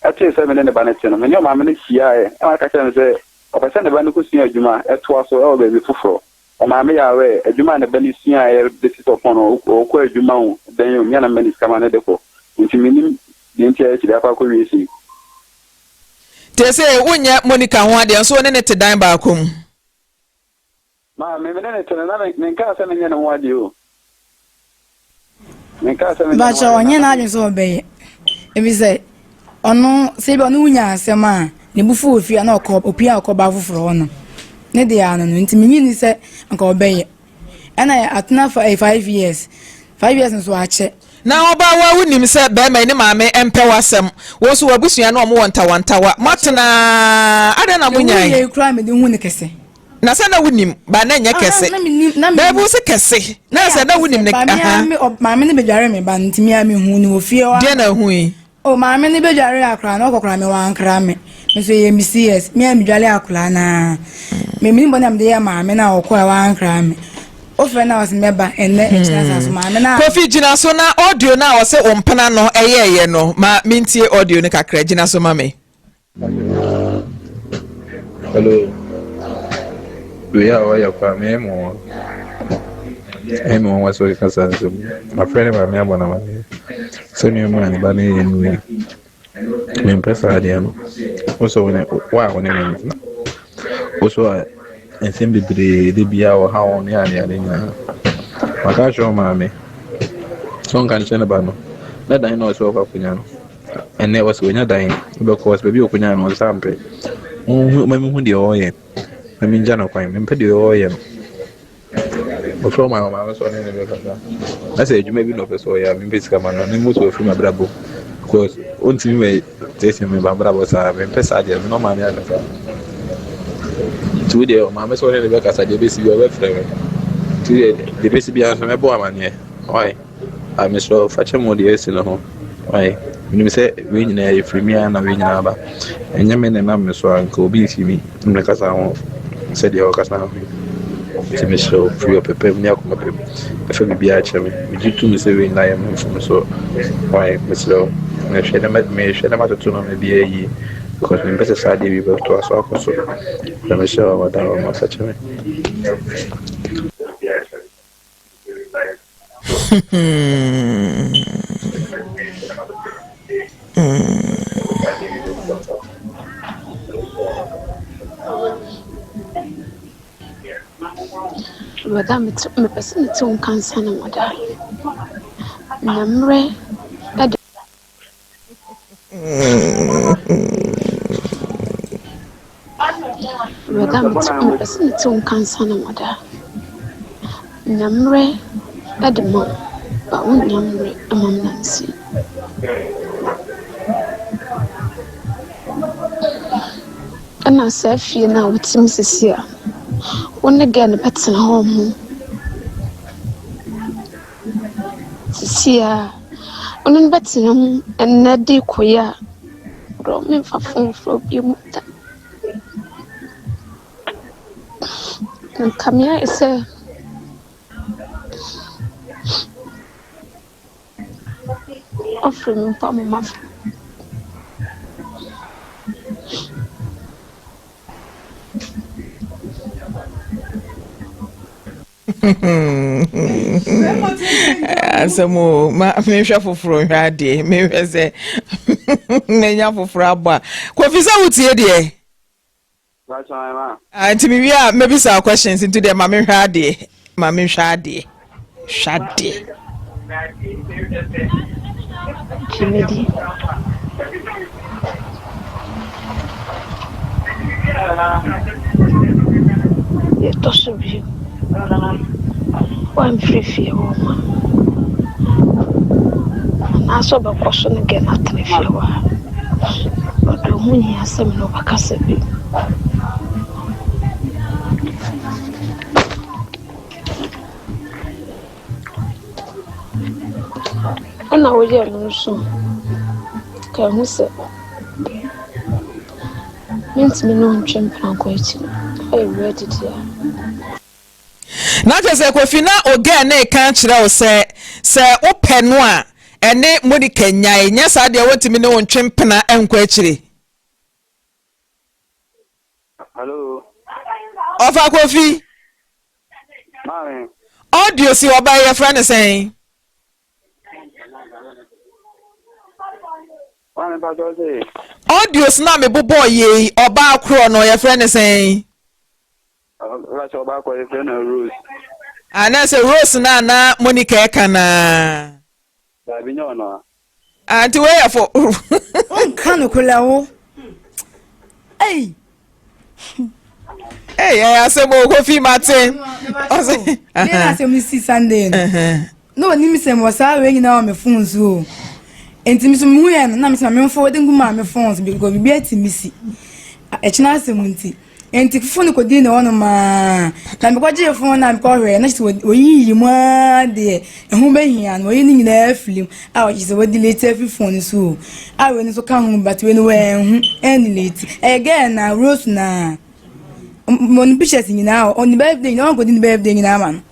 ate se me ne ba ne ti no me ne o mame ne sia e aka ka se o pese ne ba ne ko sia adwuma eto aso e o be bi fufuro o mame ya we adwuma ne ba ne sia e de ti to pono o ko adwuma o den yo nya na mani skama ne de ko enti minim de enti e ti da kwa ko wi si te se wonya Monica ho ade nso ne te dan ba akom me ne te na me nka se me nya no ade o me nka se me ba cha onye na ade so be e bi se ono se bi ono unya asema ne bufu ofia na opia okoba fufuro ono ne de ya no nti minyi ni se nka obeye ana atna for 5 years 5 years nso ache na oba wa wunim se be ma ne mame empe wasem wo so wabusua na omo wontawantawa matena ade na munyan ye kura me de hu ne kese na se na wunim ba na nya kese na bu se kese na se na wunim ne aha mame ne bedware me ba ntimi a me hu ne ofie wa de na hu yi o mame ne bedware akra na okokra me wa ankra me so ye mi CS me am dwale akula na me mi mbona mde ya mame na okwa wa ankra me ofe na was meba enne echina so mame na Kofi gina so na audio na wo se ompana no eyeye no ma mintie audio ne kakra gina so mame hello we are where for me mo emo was so kasa so my friend my me abona mame so ni mo an ba ni ni me impressa adiano also when when me also and same be the bia or how on ya ya nya maka show mame so kan chen ba no na dan no so fa kunya no and ne was when ya dan because baby okunya no sample mami hu de oye mami njana kwan me pede oye o from my mama so ne be kasa na say ejuma bi no peso ya me be sika man no mo so from abrabo because unti me tese me ba brabo sa me pesa de no man ya kasa tu de o mama so ne be kasa de be si o be frere tu de be si bi an me bo amane oi a me so fa chemo de esi no ho oi me say we nyina e free me na we nyina ba enya me ne na me so an ko bi si mi me kasa ho se de o kasa ho ti me so free up pepe me akoma pem e fa bi a cheme me jitu me se we na ya me so oi me so me shede ma to no me bi yi because me pese sa de bi ba to aso akoso na me so wa da ma sa cheme Madam, me person to cancer no mother. Namre, Madam, me person to cancer no mother. Namre, Adamo, but one namre, among Nancy. And I said, fear now with Mrs. here. One again, pets and home. Sia, on betting and Neddy Quia, Roman for phone for you. And come here, sir. Offering for my mother. Asamo ma me hwa foforo hwa de me hwe se nenya foforo aba Kofisa wutie de Antimi wi a maybe some questions into the mama hwa de mama hwa de shade Chimedi ye to subi I'm free fear woman. And I saw the question again at the flower. But the moon has some no bacasabi. And now we are no soon. Can who said? Means me no champion quitting. I read it here. Na just Kofi na oga na kan kire o se ope no a ene modi kenya nya sa de wotimi ne wontwempena enkwa akire. Hello. Ofa Kofi. Mami. Audio si oba ye friend saying. Mami pa do say. Audio na me bobo ye oba akro no ye friend saying. Let's go back with Rose. And I say Rose na Monica kana. No. Auntie where for Can kula Hey. Hey, I say mo Kofi Martin. I say me see Sunday. No, ni me say mo sa we nyina me phone so. Enti me so mu ya na me say me forward nguma me phones because we be atimisi. E china se munti. Enti phone ko di na wono ma na me ko je phone na me ko hwe na chi oyiyi mu ade ehun be hia no oyi ni nyina film a o chi se we delete every phone so a we ni so ka hu but we no we hu delete again na Rose na mon pictures nyina on birthday no go di birthday nyina man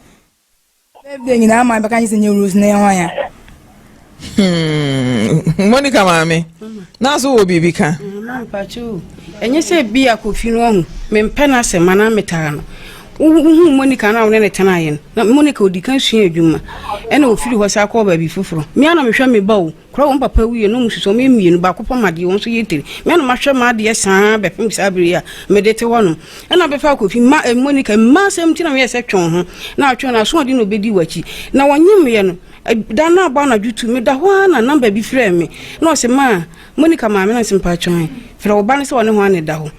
birthday nyina man be kan se nye Rose na yan ya Monica mami na so obi bi ka na pachu enye se bi akofi no hu me mpena se mana meta no hu Monica na wona ne tena yen na Monica odikan sua adwuma ena ofiri ho sa akọ ba bi foforo me ana me hwa me bawo kro won papa wiye no mususo me mienu ba kopọ made won so yetiri me ana ma hwa ma de san be fem sabiri a me de te wono ena be fa akofi ma Monica ma sem tina me se twon ho na atwon na so de no bedi wachi na wonyim ye no da na agba na jutu me da ho na number bi frɛ me na o se ma Monica ma me na simpa twon frɛ wo ba ne se wone ho ane da ho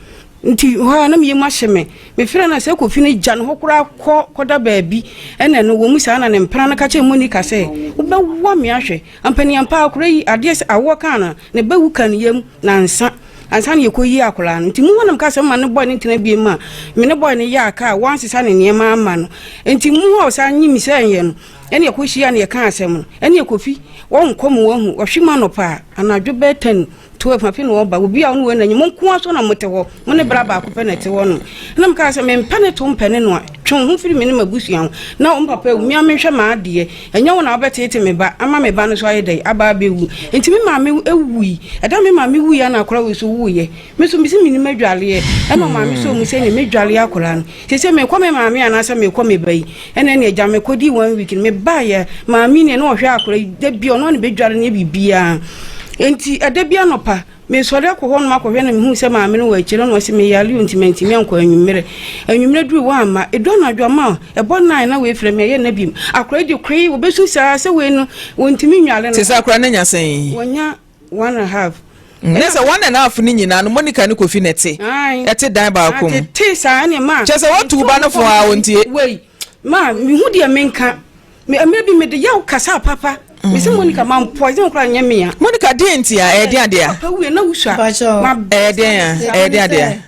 nti ho na me yemu ahye me frɛ na se Kofi ne gya no ho kura koda baabi ene no wo mu sa na ne mpra na ka che Monica se wo ba wo me ahwe ampani ampa akura yi ade se awo kana ne ba wu kan yam na nsa ansa ne yekoyi akura no nti mu wonam ka se ma ne boy ne tena bi ma me ne boy ne ya aka wansi sa ne niema ama no nti mu ho sa nyi mi se enye no ene yekohia ne yeka asem no ene Kofi won kom wahu ohwima no pa anadwo be 10 12 afi no ba obi a won nanyi mon ko aso na mote ho mo ne bra ba ko pe na te ho no nam ka se me mpane to mpane no twon ho firi me ne mabusuan na o papa wu mi amehwe ma ade enya wona obetete me ba ama me ba no so ayedai aba ba ewu enti me ma me ewui eda me ma me wu ya na akora we so wu ye me so mi si mi ni madwale e na ma me so mu se ne madwale akora no se me kwa me ma me ana se me kwa me bai ene ne eja me kodi 1 week me ba ye ma mi ne no hwe akora da bi ono ne bedwale ne bibia enti adabia nopa me sori akọ no akọ hwe na me hu se maame no wa akire no se me yale untimenti me anko anwumere duru wa ama edo na adwama ebo nan na we frɛ me ye na bim akora di kri wo besu sa se we no wontimi nwale no se sa akora na nya sen wonya 1.5 nesa 1.5 ni nyina no Monica ne Kofi nete ete dan ba akom te sa ne ma chese wotu ba no fo a wontie wei ma me hu de menka me bi me de yaw kasa papa me se Monica ma poison kra nya me ya Monica de ntia e de ade a papa we na wusua ma e de ade a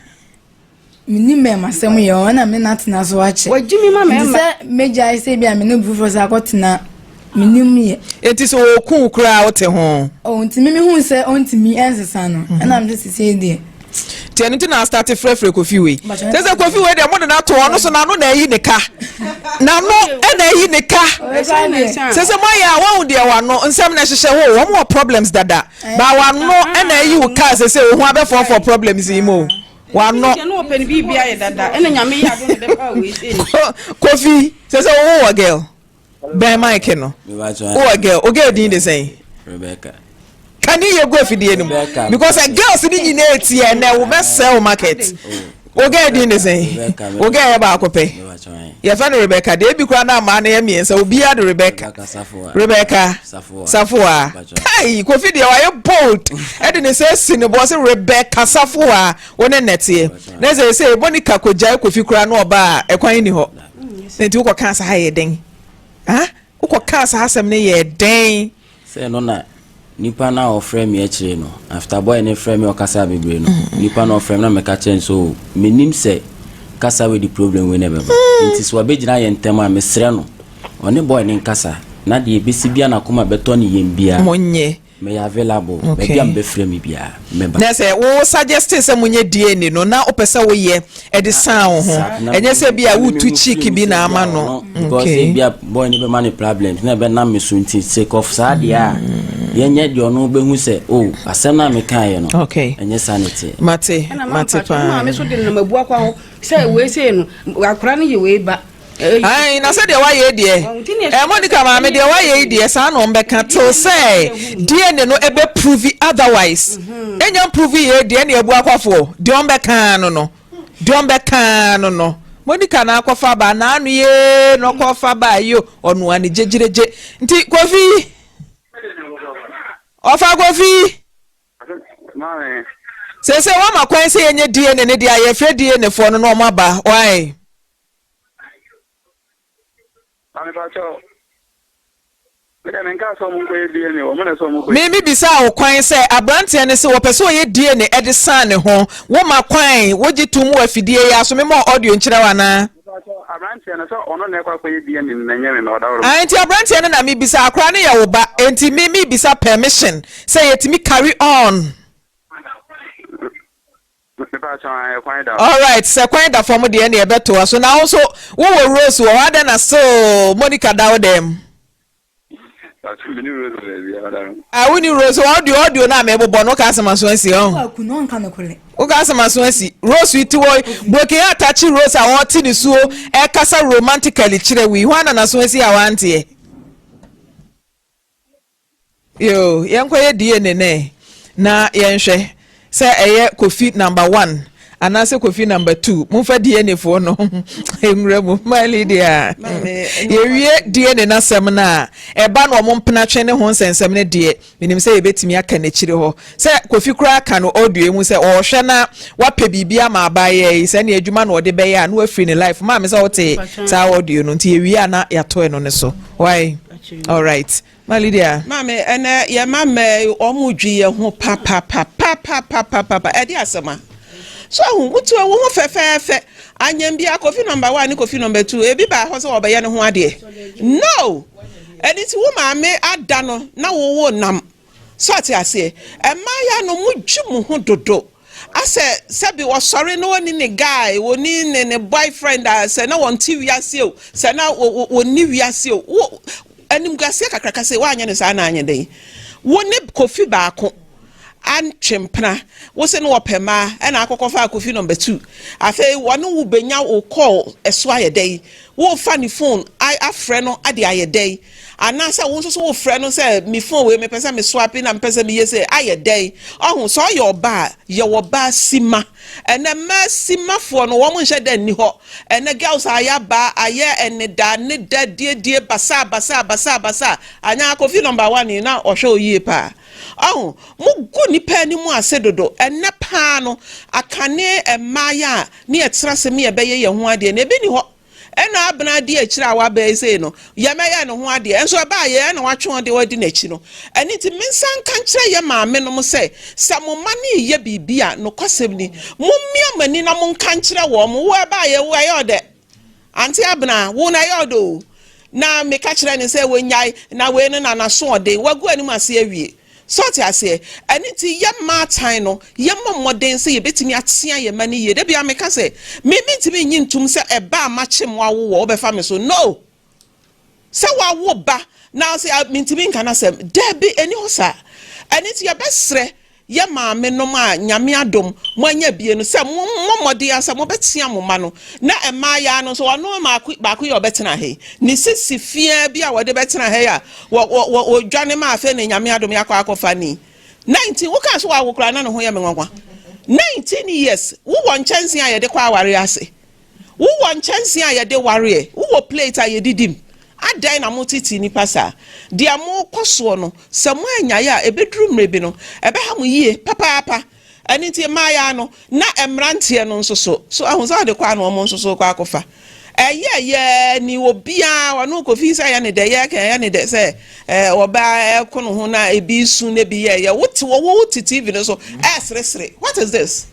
mini me masem ye ona me natena so ache wajimi ma me se meja ise bia me no bufo sa akotena minimie enti so okun kura wote ho o ntimi me hu se ontimi ensesa no na me se de tienu ti na start frefre Kofi we se Kofi we de mo na to ono so na no na yi ne ka na no e na yi ne ka se mo ya wa de wa no nsem na hyehyɛ wo mo problems dada ba wa no e na yi wo ka se wo ho abefo for problems yi mo wa no no open bibia ye dada e na nyame ya do ne be pa we se Kofi se wo wa girl by Mike no wo girl o girl din dey say Rebecca. Can you go for the animal? Because a girl sitting in here and now we must sell market. Okay, didn't say. Okay, about copy. Your friend Rebecca, they be crying out man and so be at Rebecca. Rebecca Safua. Hey, Kofi, they are bold. I didn't say sin was Rebecca Safua when a net here. Let's say Monica could jail Kofi Cran or bar a quine ho. They took a cancer higher ding. Huh? Uko cancer has some near dang. Say no, na. Nipa na ofre me akire no after boy ne frame me okasa bebre no nipa na ofre na me ka chen so menim se kasa we the problem we never nti so abegina ye ntem a me sre no one boy ne nkasa na de besi bia na koma beto ne yem bia monye me available be bia me frame me bia me ba na se wo suggest se munye DNA no na opese wo ye e de san wo ho enye se bia wo tu cheek bi na ama no because bia boy ne be man problems na be na me so nti sake of sad ya yenye de ono be hu se oh asem na me kan ye no okay enye sanity mate pa ma me so de na mabu akwa ho se we se no akora ne ye we ba ai na se de wa ye de Monica ma me de wa ye de sa no mbeka to say DNA no ebe prove otherwise enya prove ye de na ebu akwafo de ombeka no Monica na akwafa ba na anu ye no kwafa ba yo onu ani jejireje nti Kofi Ofa Kofi Mame se wa makwan se yenye DNA ne dia ye fre DNA fo no no maba why Mame pacho me nka so mu ko DNA o me na so mu ko me bisa wo kwan se abrante ne se wo pese wo ye DNA e de san ne ho wo makwan wo gitum wo afidie ya so me mo audio nkire wa na abrante na so ono na kwa ye DNA na nyame na odawro anti abrante ne na me bisa akra ne ya wo ba enti me bisa permission say yetimi carry on. All right, so kwan da from the end e beto so now also wo Rose wo ada na so Monica dawo dem. I win Rose audio na me bobo no ka asema so ansi on. No nka me kole. O ka asema so ansi Rose iti wo broken attach Rose a won ti ni so e kasa romantically kire wi ho na so ansi a wante. Yo, yenkwa DNA ne na yenhwe se eye Kofi number 1 anase Kofi number 2 mumfa DNA fo no enwremu mali dia yewie DNA na sem na eba no mompena twene ho nsensem ne de minim se yebetimi aka na kire ho se Kofi kura aka no audio mu se o hwe na wape bibia ma abaye se na adwuma na ode beye na afri ne life ma me se wote sa audio no nti yewie na yato eno ne so why all right Malidia mame ene ye mame omudwi ye ho papa edi asema so wutu wo ho fefefe anyam bia Kofi number 1 ni Kofi number 2 ebi ba ho so obaye ne ho ade no edi ti wo mame ada no na wo nam so ati ase emaya no mudwu ho dodo ase sebi wo sorry no woni ne guy woni ne boyfriend ase na won ti wiase o se na woni wiase o anim gase kakrakase wa anya ne sa na anya den woni Kofi baako antwempena wo se no opema e na akokofa akofi number 2 afi wonu wo benya wo call eso ayedai wo fa ni phone afre no ade ayedai anasa wo so wo frɛ no say me phone we me pese me swap na me pese me yese ayedai ohun so your ba ye wo ba sima ene ma sima fo no wo mo nhye da ni ho ene girls aya ba aye ene da ne da die basa anya akofi number 1 na ohwe oyie pa oh mugu nipa ni mu ase dodo enne pa no akane emaya ne etrase me ebeye ye ho ade na ebi ni ho ena abna de akira wa be sei no ye meye no ho ade enso ba ye na watwe de wadi na chi no eni ti minsan kan kire ye maame no mo se samoma ne ye bibia no kwasem ni mummia mani na mo kan kire wo mo wo ba ye wo aye ode anti abna wo na ye odo na me ka kire ni se wo nyai na we ne na so ode wagu anim ase awie sort ase aniti ye ma time no ye moden se ye betimi atia ye mani ye de bia me ka se me ntimi nyi ntum se eba ma chem wa wo obefa me so no se wa wo ba na se me ntimi nka na se de bi eni hosa aniti ye besre ye ma me no ma nyame adom mo anya bie no se mode asa mo betia mo ma no na ema ya no so wono ma ku ye obetena he ni sisi fia bia wode betena he ya wo dwane ma afa ne nyame adom yakwa akofa ni 19 wo ka so wa wo kra na no ho ye me nwankwa 19 years wo won chance a ye de kwa aware ase wo won chance a ye de ware wo plate a ye didim adai na motiti ni pasa dia mo koso no se mo anya ya ebeduru mrebi no ebe ha mo yie papa ani tie maya no na emrantie no nso so ahunza de kwa no mo nso so kwa akofa eye ni obia wonu kofi sa ya ne de ye kan ya ne de se oba ekono ho na ebi su ne bi ye wo TV no so esresre what is this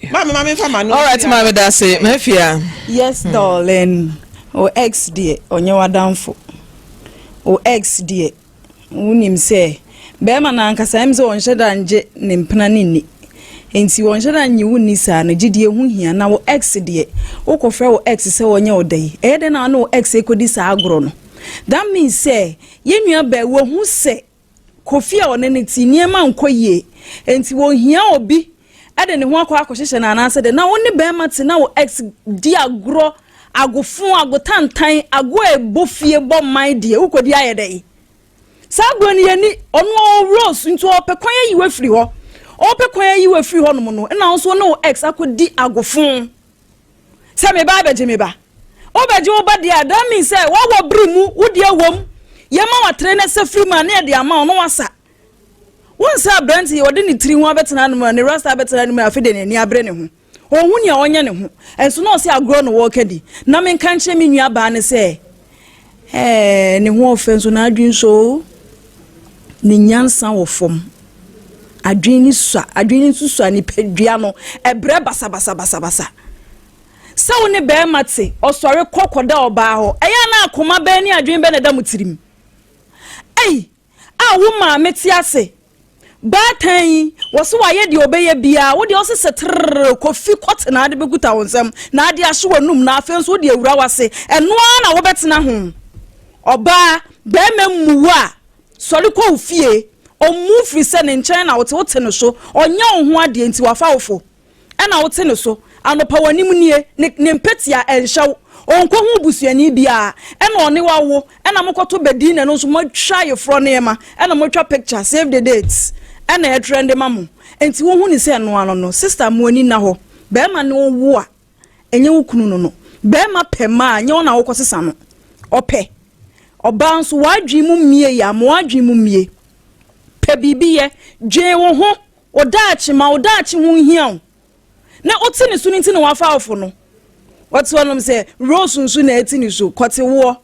mama fama no all right mama da say mafia yes darling o ex die onye wadamfo o ex die unim se be ma na ankasa em se wonhye da nje ne mpena ne ni enti wonhye da nyi wuni sa na gidie hu hia na wo ex die wo kofre wo ex se wonye odai e de na no ex ekodi sa agro no that means say yenua be wo hu se kofi a one ne ti niema nkoyie enti wo hia obi ade ne ho akwa akohye na na se de na woni be ma ti na wo ex di agro agofun agotantan ago ebofie bo man de ukodi ayedai sagro ni yani ono rose into opekwan yiwe firi ho opekwan yiwe firi ho no no na nso no ex akodi agofun se me ba beje me ba obeje oba de adami se wo brimu wodi awom ye ma watre na se firi ma na de ama no wasa wonsa brand ye wodi ni tiri ho abetena no ne rasta abetena no afede ne ni abre ne ho ohun ya onye ne ho enso no se agro no wo kedi na men kan kire me nua ba ne se ne ho ofenso na adwin so ni nyansa wo fom adwin susu ani pedua no ebre basa sa woni be mate osore kokoda oba ho eya na akoma be ni adwin be na da mutirim a wo ma meti ase batan woso waye de obeye bia wo de osesetrr kofi kwot na ade beguta wonsam na ade ahye wanum na afenso de awura wase eno na wo betena ho oba be memmuwa sori ko fie omu firi se ne nchen na wote no so onye ho ade enti wafa wofo e na wote no so anopa wanim nie ne mpetia enhyew onko hu busuani bia e na one wawo e na mokoto bedi ne no so matwa yefro ne ma e na motwa picture save the dates e na trend mamu enti wo hu ni se no ano no sister mu ani na ho be ma ne wo a enye wo kunu no be ma pema anye wo na wo kosesa no ope oba nso wadwi mu mie ya mo wadwi mu mie pe bibiye dwe wo ho odaachi hu hia na otini so nti na wafa ofo no what's one say rose nso na etini so kote wo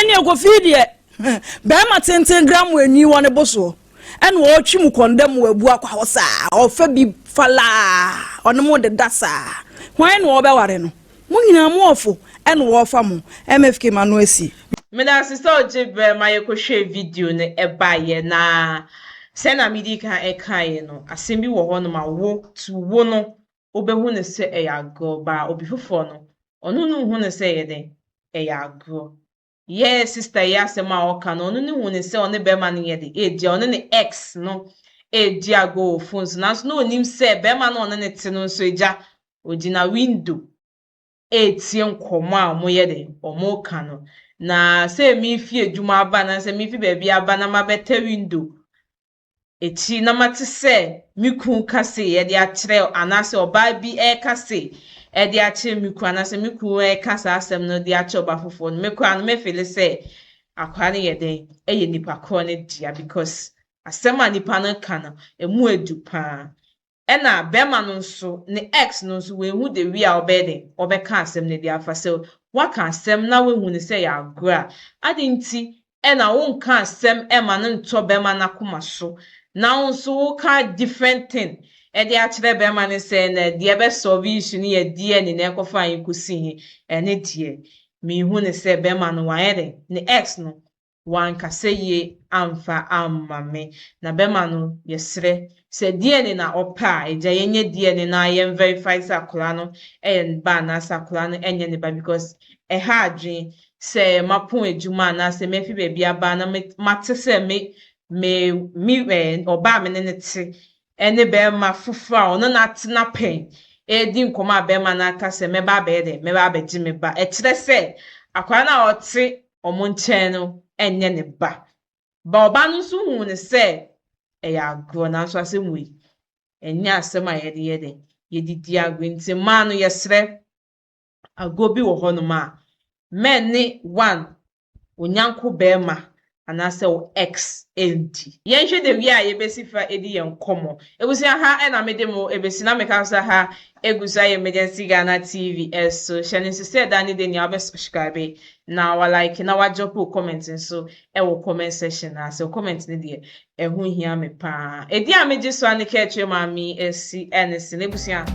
ne akofi de be ma tenten gram wani woni boso ene wo twi mu kondam wabu akwa hosa ofa bi fala ono mo de dasa hwan na wo be ware no mo nyina mo ofo ene wo fa mo mfk manu asi me na sister ojibe my kohwe video ne ebaye na se na midika ekaye no asembi wo ho no ma wo tu wo no obehu ne se eyago ba obifofo no onu nu hu ne se yede eyago yes sister ya se ma oka no onu nu hu ne se one be ma ne yede e dia one ne ex no di ago phones nanso no onim say be ma no ne ne te no nso eja ogina window etie nkomo a omoye de omo ka no na say mi fi edwuma aba na say mi fi ba bia aba na ma beta window echi na mate se miku kase ye de akyerɛ anase oba bi kase e de akyerɛ miku anase miku kasa asɛm no de akyerɛ oba fofo no miku an me feel se akwa ne ye de ye nipa ko ne dia because asɛm a nipa no ka no emu edu pa ɛna bɛrima no nso ne ex no nso wehu de wi a ɔbɛde ɔbɛka asɛm ne de afa sɛ waka asɛm na wehu ne sɛ yɛ agorɔ a ade nti ɛna wonka asɛm ɛma no ntɔ bɛrima n'akoma so na nso woka different thing ɛde akyerɛ bɛrima no sɛ na deɛ bɛsɔlve issue no yɛ DNA na ɛkɔfa anyi kɔsi ɛne deɛ mehu ne sɛ bɛrima no wayɛ de ne ex no wankasa yie amfa amma me na bɛrima no yɛsrɛ sɛ DNA na ɔpɛ a ɛgya yɛnyɛ DNA na yɛn verify sɛ akwadaa no ɛyɛ ne ba anaasɛ akwadaa no ɛnyɛ ne ba because ɛha adwene sɛ mapɔn adwuma anaasɛ mafi baabi aba na mate sɛ ɔbaa me ne te ɛne bɛrima foforɔ a ɔno n'atena pɛn ɛdi nkɔmɔ a bɛrima n'aka sɛ mɛba abɛyɛ dɛ mɛba abɛgye me ba ɛkyerɛ sɛ akwadaa no a ɔte ɔmo nkyɛn no ɛnyɛ ne ba ɔba no nso hu ne sɛ ɛyɛ agorɔ nanso asɛm wei ɛnyɛ asɛm a yɛde di agorɔ nti mmaa no yɛsrɛ agorɔ bi wɔ hɔnom a mɛne one onyanko bɛrima anaasɛ wo ex enti yɛnhwɛ de wie a yɛbɛsi fa edi yɛn nkɔmmɔ ebusua ha ɛna mede mo ebesi na meka so ha egusa yɛ emergency Ghana TV ɛso hyɛ ne nso sɛ da ne de nea wabɛ subscribe na wa like na wa drop comment nso ɛwɔ comment section na sɛ comment ne deɛ ɛho hia me paa edi a megye so ane ka atwa maami esi ɛne se ebusua